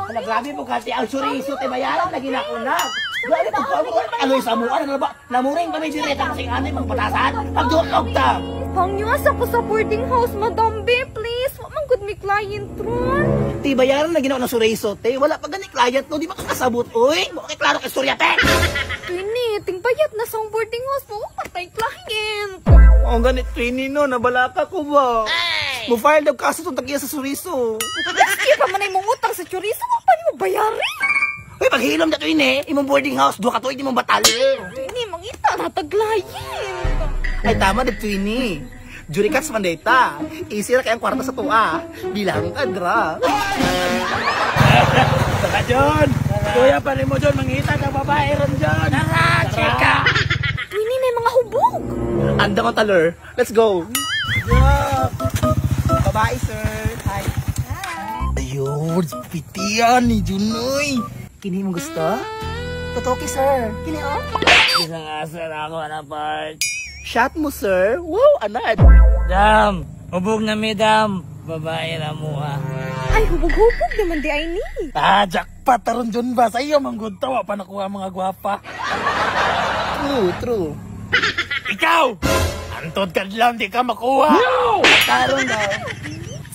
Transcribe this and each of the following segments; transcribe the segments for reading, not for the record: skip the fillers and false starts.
Hala, grabe po kasi ang chorizo, bayaran lagi na ako na. Grabe po po, ano yung samuan, ano ba? Namuring kami direta kasi anay magpatasan. Pagdutog ta. Pangyawas ako sa boarding house, Madam B, please. Wa man good may client ron. Bayaran lagi na ako ng chorizo, wala pa gani client, no? Di ba kakasabot? Uy, mo kay klaro kay storya, te. Twinnie, tingbayat na sa boarding house mo, patay client. Oh, ganit, Twinnie, no? Nabalaka ko ba? Mo-file daw kaso itong tagiya sa chorizo. Sige pa man ay mong utang sa chorizo, kung paano mo bayarin? Uy, paghilom na Twinnie, imong boarding house, duha ka tuig imong batal. Twinnie, mangita na taglayin. Ay, tama na, Twinnie. Jury cuts mandata. Easy na kayang kwarta sa tuwa. Bilang kadra. Saka, John. Kuya pa rin mo, John. Mangita ka babae ron, John. Tara, chika. Twinnie, may mga hubog. Anda ko, Taler. Let's go. Yeah. Babae, sir. Hi. Ayun, pitian ni Junoy. Kini mo gusto? Totoki, sir. Kini, oh. Isang asal ako na part. Shot mo, sir. Wow, anad. Dam, hubog na mi, dam. Babae na mo, ha. Ay, hubog-hubog naman di ay ni. Jackpot, taron dyan ba? Sa iyo, manggod tawa pa nakuha mga gwapa. True. Ikaw! Antod ka lang, di ka makuha. No! Taron daw.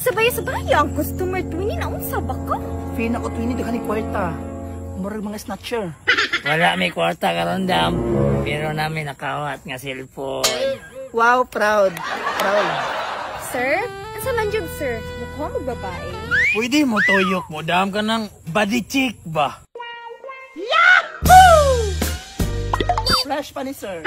Sabay-sabay ang customer, Twinnie, naunsa ba ka? Fina ko, Twinnie, di ka ni kwarta. Murag mga snatcher. Wala may kwarta karon, dam. Pero namin nakawat nga cellphone. Wow, proud. Sir? Asa lang dyan, sir? Mukha mo babae. Pwede mo tuyok mo, dam ka ng body check ba? Flash pa ni sir.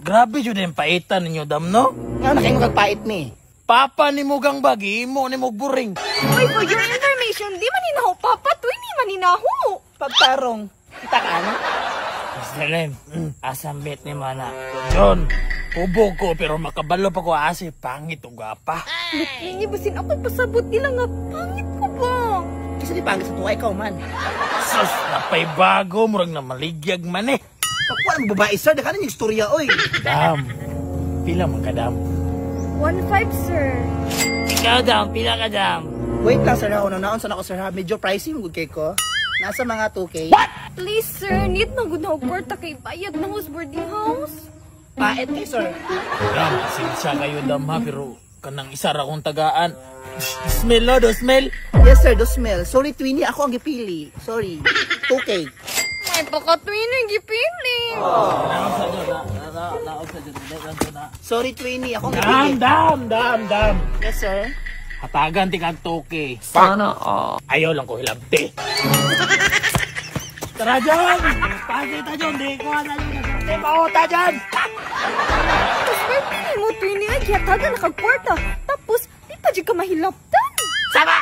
Grabe yun yung paitan ninyo, dam, no? Nga na kayo magpait ni. Papa ni mo gang bagi, mo ni mo buring. Uy, for your information, di maninaho, Papa. Twinnie, maninaho. Pagtarong, kita ka ano? Salim, asam bet ni mana. John, hubog ko pero makabalo pa ko asi, pangit o gwapa. Twinnie, basin ako pasabot nila nga. Pangit ko ba? Kisa di pangit sa tuwa, ikaw man. Sus, napay bago, murag na maligyag man eh. Pakuha ng babae, sir. Daka na yung istorya, oy. Dam, pila man ka, dam? 1.5, sir. Ikaw, dam, pila ka, dam? Wait lang, sir. Naon sa ako, sir. Medyo pricey yung good cake ko. Nasa mga 2K. Please, sir. Need na good na kwarta kay bayad na house boarding house. Pait kay, sir. Dam, sinsya kayo, dam, ha, pero kanang isa ra kong tagaan. Smell, no? Do smell? Yes, sir. Do smell. Sorry, Twinnie. Ako ang gipili. Sorry. 2K. Ay, baka Twinnie, gipili. Sorry, Twinnie. Ako ang gipili. Dam. Yes, sir. Hatagan ti kag toke. Sana ayaw lang ko hilabti. Tara John! Pasita John, di ko na lang. Di pauta John! Tapos, pwede mo, Twinnie, ay kaya taga nakagkwarta. Tapos, di pa dyan ka mahilaptan. Sama!